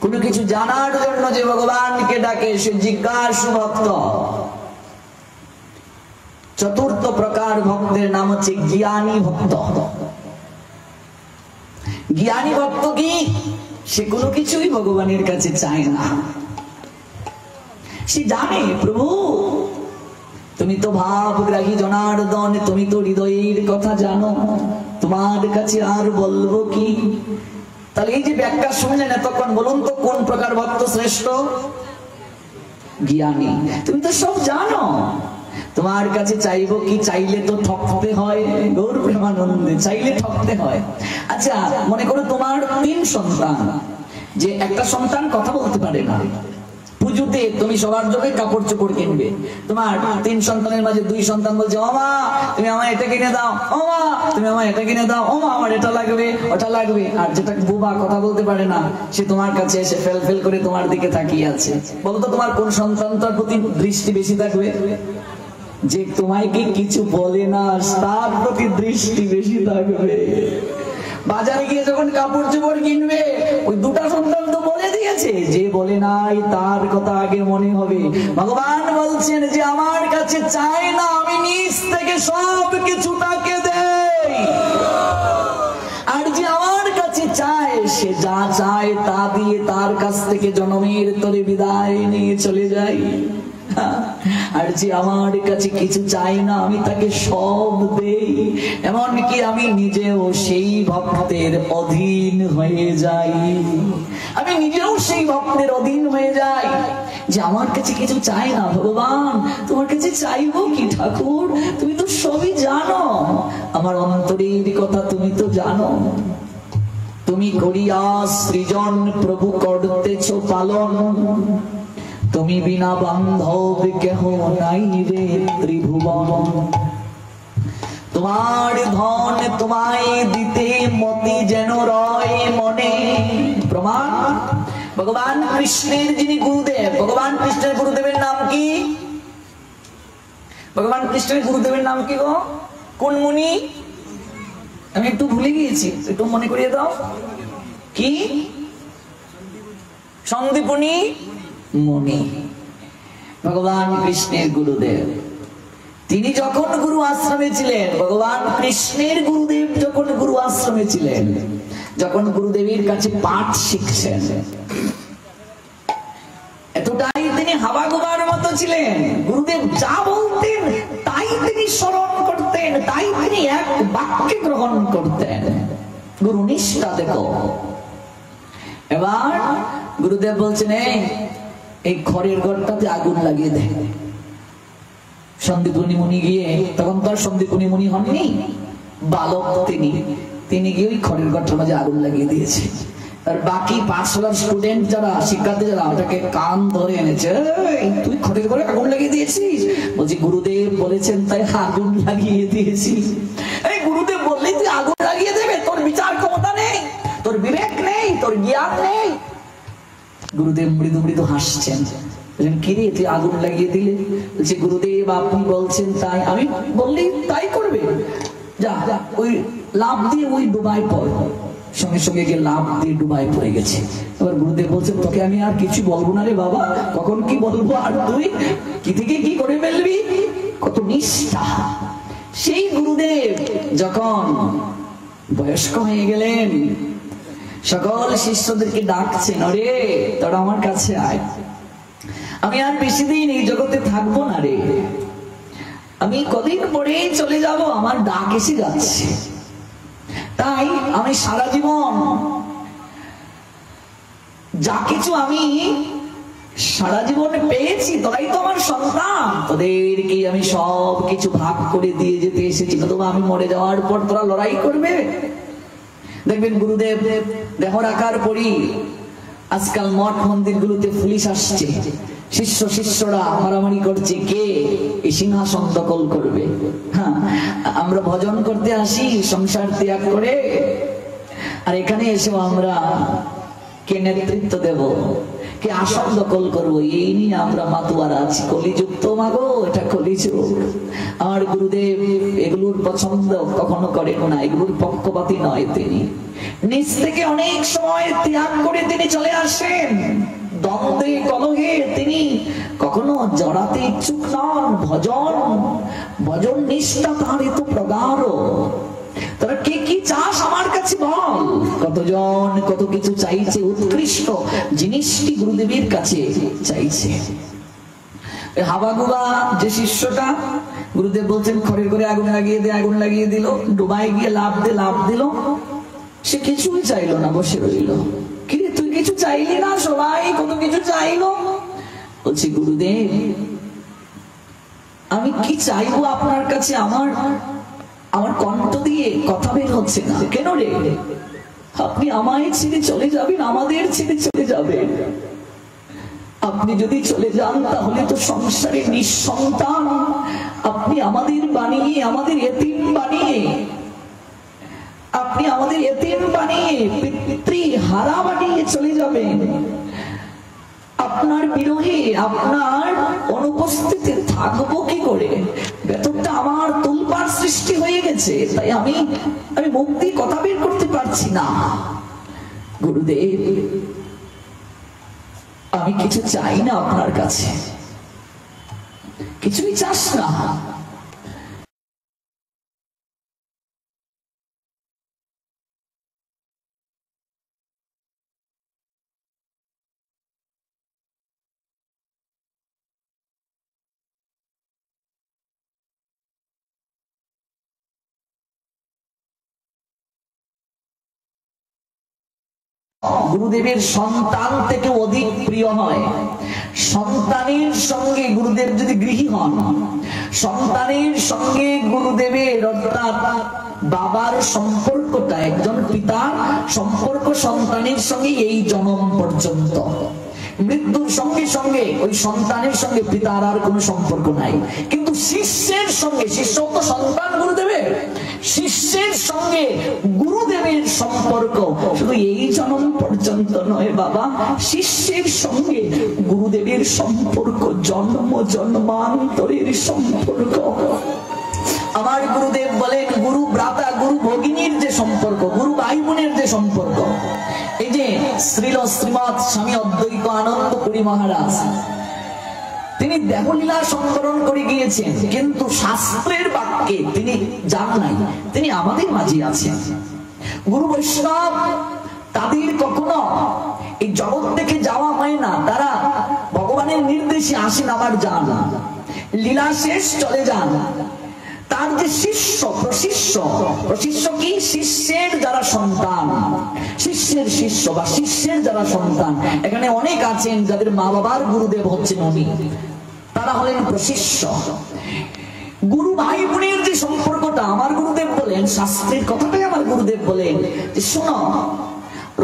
কোন কিছু জানার জন্য যে ভগবানকে ডাকে সে জিজ্ঞাসু ভক্ত। চতুর্থ প্রকার ভক্তের নাম হচ্ছে জ্ঞানী ভক্ত। জ্ঞানী ভক্ত কি? সে কোনো কিছুই ভগবানের কাছে চায় না। সে জানে প্রভু তুমি তো ভাবগ্রাহী জনার্দন, তুমি তো হৃদয়ের কথা জানো, তোমার কাছে আর বলবো কি? তাহলে এই যে ব্যাখ্যা শুনলেন এতক্ষণ, বলুন তো কোন প্রকার ভক্ত শ্রেষ্ঠ? জ্ঞানী। তুমি তো সব জানো, তোমার কাছে চাইবো কি? চাইলে তো ঠকতে হয়। গৌর প্রেমানন্দে চাইলে ঠকতে হয়। আচ্ছা মনে করো তোমার 3 সন্তান, যে একটা সন্তান কথা বলতে পারে না। পুজোতে তুমি সবার জন্য কাপড় চোপড় কিনবে, তোমার 3 সন্তানের মাঝে 2 সন্তান বলছে ও মা তুমি আমায় এটা কিনে দাও, ও মা তুমি আমায় এটা কিনে দাও, ও মা আমার এটা লাগবে ওটা লাগবে। আর যেটা বুবা কথা বলতে পারে না, সে তোমার কাছে এসে ফেল ফেল করে তোমার দিকে তাকিয়ে আছে। বলো তো তোমার কোন সন্তানটার প্রতি দৃষ্টি বেশি থাকবে? যে তোমায় কি কিছু বলে না তার প্রতি দৃষ্টি বেশি থাকবে। বাজারে গিয়ে যখন কাপড় চোপড় কিনবে, ওই 2টা সন্তান তো বলে দিয়েছে, যে বলে নাই তার কথা আগে মনে হবে। ভগবান বলছেন যে আমার কাছে চায় না, আমি নিজ থেকে সব কিছু তাকে দেই। আর যে আমার কাছে চায়, সে যা চায় তা দিয়ে তার কাছ থেকে জনমের তরে বিদায় নিয়ে চলে যায়। আর যে আমার কাছে কিছু চাই না, আমি তাকে সব দেই। এমনকি আমি নিজেও সেই ভক্তের অধীন হয়ে যাই। আমি নিজেও সেই ভক্তের অধীন হয়ে যাই, যে আমার কাছে কিছু চাই না। ভগবান তোমার কাছে চাইবো কি ঠাকুর? তুমি তো সবই জানো, আমার অন্তরের কথা তুমি তো জানো। তুমি করিয়া সৃজন প্রভু করতেছ পালন, তুমি বিনা বান্ধব কেহ নাই রে ত্রিভুবন। তোমার ধন তোমায় দিতে মতি যেন রয় মনে। প্রমাণ ভগবান কৃষ্ণের যিনি গুরুদেব, ভগবান কৃষ্ণের গুরুদেবের নাম কি? ভগবান কৃষ্ণের গুরুদেবের নাম কি গো? কোন মুনি? আমি একটু ভুলে গিয়েছি, একটু মনে করিয়ে দাও। কি? সন্দীপনী মুনি ভগবান কৃষ্ণের গুরুদেব। তিনি যখন গুরু আশ্রমে ছিলেন, ভগবান কৃষ্ণের গুরুদেব যখন গুরু আশ্রমে ছিলেন, যখন গুরুদেবের কাছে পাঠ শিখছেন, এতটাই তিনি হাবাগোবার মতো ছিলেন। গুরুদেব যা বলতেন তাই তিনি স্মরণ করতেন, তাই তিনি এক বাক্যে গ্রহণ করতেন। গুরু নিষ্ঠা দেখো। এবার গুরুদেব বলছেন এই খড়ের ঘরটাতে আগুন লাগিয়ে দেয়। সন্দীপনী মুনি গিয়ে, তখন তো আর সন্দীপনী মুনি হননি, বালক তিনি গিয়ে ওই খড়ের ঘরটার মাঝে আগুন লাগিয়ে দিয়েছে। আর বাকি পাঠশালার স্টুডেন্ট যারা, শিক্ষার্থী যারা, ওটাকে কান ধরে এনেছে, তুই খড়ের ঘরে আগুন লাগিয়ে দিয়েছিস? বলছি গুরুদেব বলেছেন তাই আগুন লাগিয়ে দিয়েছি। এই গুরুদেব বললেই তুই আগুন লাগিয়ে দেবে? তোর বিচার ক্ষমতা নেই, তোর বিবেক নেই, তোর জ্ঞান নেই। গুরুদেব মৃদু মৃদু হাসছেন। কি রে তুই আগুন লাগিয়ে দিলে? বলছে গুরুদেব আপনি বলছেন তাই, আমি বললি তাই করবে। যা ওই লাভ দিয়ে ওই ডুবাই পড়। সঙ্গে সঙ্গে গিয়ে লাভ দিয়ে ডুবাই পড়ে গেছে। এবার গুরুদেব বলছেন তোকে আমি আর কিছু বলবো না রে বাবা, কখন কি বলবো, আর তুই কি থেকে কি করে ফেলবি। কত নিষ্ঠা। সেই গুরুদেব যখন বয়স্ক হয়ে গেলেন, সকল শিষ্যদেরকে ডাকছেন, ওরে তোরা আমার কাছে আয়, আমি আর বেশি দিন এই জগতে থাকবো না রে, আমি কদিন পরেই চলে যাব, আমার ডাক এসে যাচ্ছে। তাই আমি সারা জীবন যা কিছু আমি সারা জীবন পেয়েছি, তোরাই তো আমার সন্তান, তোদেরকে আমি সব কিছু ভাগ করে দিয়ে যেতে এসেছি। তোমরা আমি মরে যাওয়ার পর তোরা লড়াই করবে। দেখবেন গুরুদেব দেহ রাখার পরই আজকাল মঠ মন্দিরগুলোতে পুলিশ আসছে, শিষ্যরা মারামারি করছে কে এই সিংহাসন দখল করবে। হ্যাঁ, আমরা ভজন করতে আসি সংসার ত্যাগ করে, আর এখানে এসেও আমরা কে নেতৃত্ব দেব, কে আসন দখল করবো, এই নিয়ে আমরা মাতুয়ারা আছি। কলিযুগ তো মাগো, এটা কলিযুগ। আমার গুরুদেব এগুলোর পছন্দ কখনো করেন না, এগুলোর পক্ষপাতী নয়। তিনি নিজ থেকে অনেক সময় ত্যাগ করে তিনি চলে আসেন। দ্বন্দ্বে কলহে তিনি কখনো জড়াতে ইচ্ছুক নন। ভজন নিষ্ঠা তার এত প্রগাঢ়। তোরা কে কি চাস আমার কাছে বল। কতজন কত কিছু চাইছে, উৎকৃষ্ট জিনিসটি গুরুদেবের কাছে চাইছে। হাবাগুবা যে শিষ্যটা, গুরুদেব বলছেন খড়ের করে আগুন লাগিয়ে দে, আগুন লাগিয়ে দিল, ডুবাই গিয়ে লাভ দিল, সে কিছুই চাইলো না, বসে রইল। কিরে তুই কিছু চাইলি না? সবাই কত কিছু চাইলো। বলছি গুরুদেব আমি কি চাইবো আপনার কাছে, আমার কণ্ঠ দিয়ে কথা বের হচ্ছে না। কেন রে? আপনি আমায় ছেড়ে চলে যাবেন, আমাদের ছেড়ে চলে যাবেন। আপনি যদি চলে যান তাহলে তো সংসারে নিঃসন্তান, আপনি আমাদের বানিয়ে, আমাদের এতিম বানিয়ে, আপনি আমাদের এতিম বানিয়ে পিতৃহারা বানিয়ে চলে যাবেন। আপনার বিরহে, আপনার অনুপস্থিতি থাকবো কি করে? ভেতরটা আমার তুলপার সৃষ্টি হয়ে গেছে, তাই আমি মুক্তি কথা বের করতে পারছি না। গুরুদেব আমি কিছু চাই না আপনার কাছে। কিছুই চাস না? গুরুদেবের সন্তান থেকে অধিক প্রিয় হয়। সন্তানের সঙ্গে গুরুদেব যদি গৃহী হন, সন্তানের সঙ্গে গুরুদেবের অর্থাৎ বাবার সম্পর্কটা, একজন পিতার সম্পর্ক সন্তানের সঙ্গে এই জন্ম পর্যন্ত। মৃত্যুর সঙ্গে সঙ্গে ওই সন্তানের সঙ্গে পিতার আর কোনো সম্পর্ক নাই। কিন্তু শিষ্যের সঙ্গে, শিষ্য তো সন্তান গুরুদেবের, শিষ্যের সঙ্গে গুরুদেবের সম্পর্ক শুধু এই জন্ম পর্যন্ত নয় বাবা, শিষ্যের সঙ্গে গুরুদেবের সম্পর্ক জন্ম জন্মান্তরের সম্পর্ক। আমার গুরুদেব বলেন গুরু ভ্রাতা, গুরু ভগিনীর যে সম্পর্ক, গুরু ভাই বোনের যে সম্পর্ক, এই যে শ্রীমৎ স্বামী অদ্বৈত আনন্দ পুরী মহারাজ তিনি দেহলীলা সংকলন করে গিয়েছেন, কিন্তু শাস্ত্রের বাক্যে তিনি যান নাই, তিনি আমাদের মাঝে আছেন। গুরু বৈষ্ণব তাদের কখনো এই জগৎ থেকে যাওয়া হয় না, তারা ভগবানের নির্দেশে আসেন আবার যান, লীলা শেষ চলে যান। তার যে শিষ্য, প্রশিষ্য কি? শিষ্যের যারা সন্তান, শিষ্যের শিষ্য বা শিষ্যের যারা সন্তান, এখানে অনেক আছেন যাদের মা বাবার গুরুদেব হচ্ছেন উনি, তারা হলেন প্রশিষ্য। গুরু ভাই বোনের যে সম্পর্কটা, আমার গুরুদেব বলেন, শাস্ত্রের কথাটাই আমার গুরুদেব বলেন যে শোনো,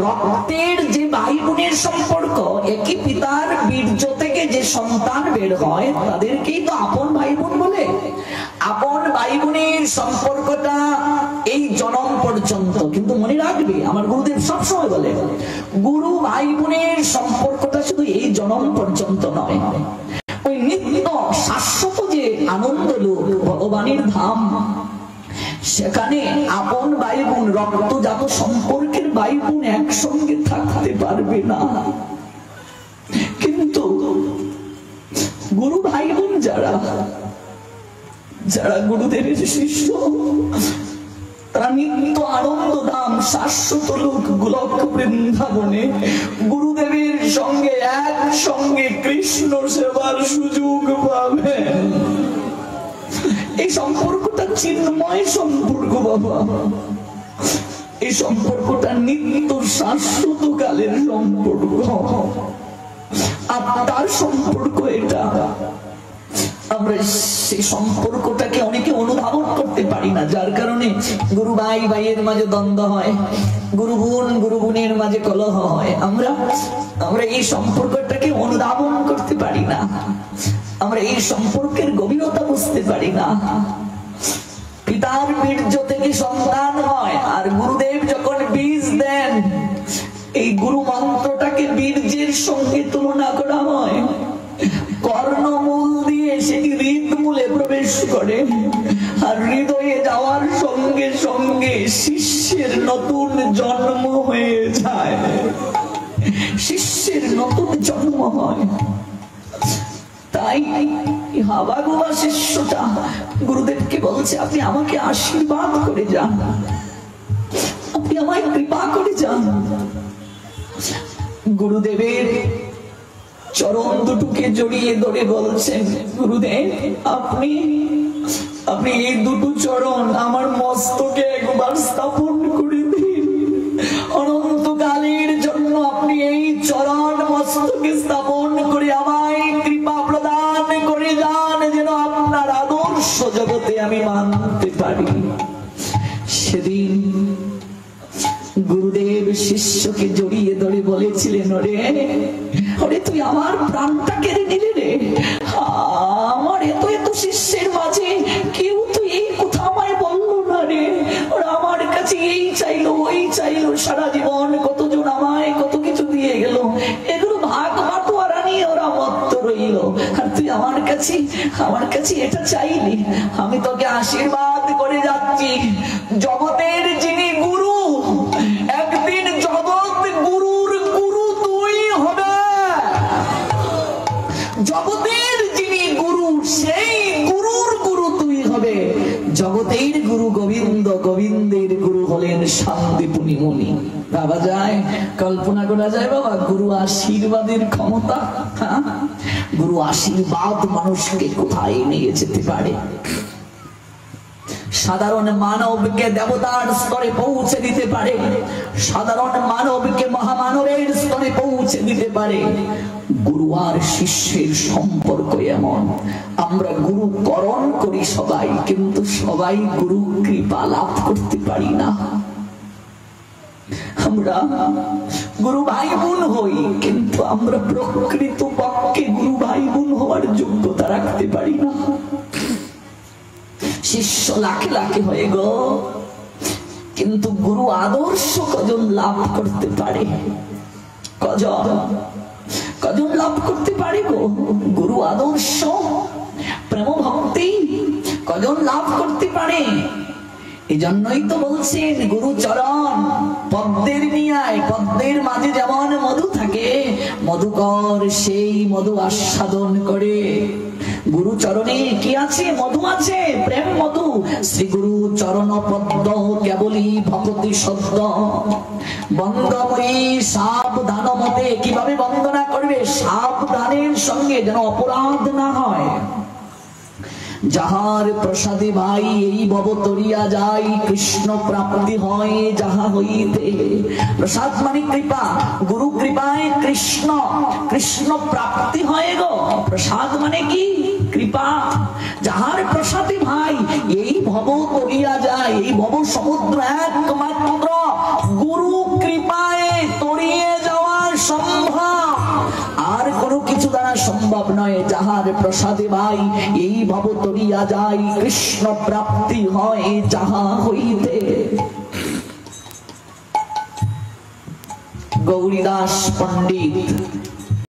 রক্তের যে ভাই বোনের সম্পর্ক, একই পিতার বীর্য থেকে যে সন্তান বের হয় তাদেরকেই তো আপন ভাই বোন বলে। আপন ভাই বোনের সম্পর্কটা এই জন্ম পর্যন্ত, কিন্তু মনে রাখবে আমার গুরুদেব সবসময় বলে গুরু ভাই বোনের সম্পর্কটা শুধু এই জন্ম পর্যন্ত নয়, ওই নিত্য শাশ্বত যে আনন্দ লোক ভগবানের ধাম, সেখানে আপন ভাই বোন, রক্তজাত সম্পর্কের ভাই বোন একসঙ্গে থাকতে পারবে না। কিন্তু গুরু ভাই বোন যারা গুরুদেবের শিষ্য, তারা নিত্য আনন্দ ধাম শাশ্বত লোক গোলক বৃন্দাবনে গুরুদেবের সঙ্গে একসঙ্গে কৃষ্ণ সেবার সুযোগ পাবে। এই সম্পর্কটা চিন্ময় সম্পর্ক বাবা, এই সম্পর্কটা নিত্য শাশ্বত কালের সম্পর্ক, আত্মার সম্পর্ক এটা। আমরা সেই সম্পর্কটাকে অনেকে অনুধাবন করতে পারি না, যার কারণে গুরু ভাই ভাইয়ের মাঝে দ্বন্দ্ব হয়, গুরু বোনের মাঝে কলহ হয়। আমরা এই সম্পর্কটাকে অনুধাবন করতে পারি না, আমরা এই সম্পর্কের গভীরতা বুঝতে পারি না। পিতার বীর্য থেকে সন্তান হয়, আর গুরুদেব যখন বীজ দেন, এই গুরু মন্ত্রটাকে বীর্যের সঙ্গে তুলনা করা হয়। কর্ণমূল দিয়ে সেটি হৃদমূলে প্রবেশ করে, আর হৃদয়ে যাওয়ার সঙ্গে সঙ্গে শিষ্যের নতুন জন্ম হয়ে যায়, শিষ্যের নতুন জন্ম হয়। তাই হাবাগোবা শিষ্যটা গুরুদেবকে বলছে, আপনি আমাকে আশীর্বাদ করে যান, আপনি আমায় কৃপা করে যান। গুরুদেবের চরণ দুটোকে জড়িয়ে ধরে বলছেন, গুরুদেব আপনি এই দুটো চরণ আমার মস্তকে একবার স্থাপন করে দিন। অনন্তকালের জন্য আপনি এই চরণ মস্তকে স্থাপন করে আমায় কৃপা প্রদান করে যান, যেন আপনার আদর্শ জগতে আমি মানতে পারি। সেদিন গুরুদেব শিষ্যকে জড়িয়ে ধরে বলেছিলেন, ওরে তুই আমার প্রাণটা কেড়ে নিলে রে, আমার এত এত শিষ্যের মাঝে কেউ তো এই কথা আমায় বললো না রে, ওরা আমার কাছে এই চাইলো ওই চাইলো, সারা জীবন কতজন আমায় কত কিছু দিয়ে গেল, এগুলো ভাগ বাটোয়ারা নিয়ে ওরা মত্ত রইল, আর তুই আমার কাছে এটা চাইলি। আমি তোকে আশীর্বাদ করে যাচ্ছি, জগতের যিনি গুরু, একদিন জগৎ গুরুর গুরু তুই হবে। জগতের যিনি গুরু, সেই গুরুর গুরু তুই হবে। জগতের গুরু গোবিন্দ, গোবিন্দের গুরু হলেন শান্তিপুনি মুনি। ভাবা যায়, কল্পনা করা যায় বাবা, গুরু আশীর্বাদের ক্ষমতা। গুরু আশীর্বাদ মানুষকে কোথায় নিয়ে যেতে পারে। সাধারণ মানবকে দেবতার স্তরে পৌঁছে দিতে পারে, সাধারণ মানবকে মহামানবের স্তরে পৌঁছে দিতে পারে। গুরু আর শিষ্যের সম্পর্ক এমন, আমরা গুরুকরণ করি সবাই, কিন্তু সবাই গুরু কৃপা লাভ করতে পারি না। আমরা গুরু ভাই বোন হই, কিন্তু আমরা প্রকৃত পক্ষে গুরু ভাই বোন হওয়ার যোগ্যতা রাখতে পারি না। শিষ্য লাখে লাখে হয়ে গো, কিন্তু গুরু আদর্শ কজন লাভ করতে পারে? কজন লাভ করতে পারে গো? গুরু আদর্শ প্রেম ভক্তি কজন লাভ করতে পারে? এই জন্যই তো বলছেন গুরু চরণ পদ্মের নিয়ায়, পদ্মের মাঝে যেমন মধু থাকে, মধুকর সেই মধু আস্বাদন করে। গুরু চরণে কি আছে? মধু আছে, প্রেম মধু। শ্রী গুরু চরণ পদ্ম কেবলই ভক্তি শব্দ। বন্দময়ী সাবধান মতে, কিভাবে বন্দনা করবে? সাবধানের সঙ্গে, যেন অপরাধ না হয়। যাহার প্রসাদে ভাই এই ভব তরিয়া যাই, কৃষ্ণ প্রাপ্তি হয় যাহা হইতে। প্রসাদ মানে কৃপা, গুরু কৃপায় কৃষ্ণ প্রাপ্তি হয় গো। প্রসাদ মানে কি? কৃপা। যাহার প্রসাদে ভাই এই ভব তরিয়া যায়, এই ভব সমুদ্র একমাত্র গুরু কৃপায় তরিয়ে যাওয়া সম্ভব, আর কোনো কিছু দ্বারা সম্ভব নয়। যাহার প্রসাদে ভাই এই ভব তরিয়া যায়, কৃষ্ণ প্রাপ্তি হয় যাহা হইতে। গৌরীদাস পণ্ডিত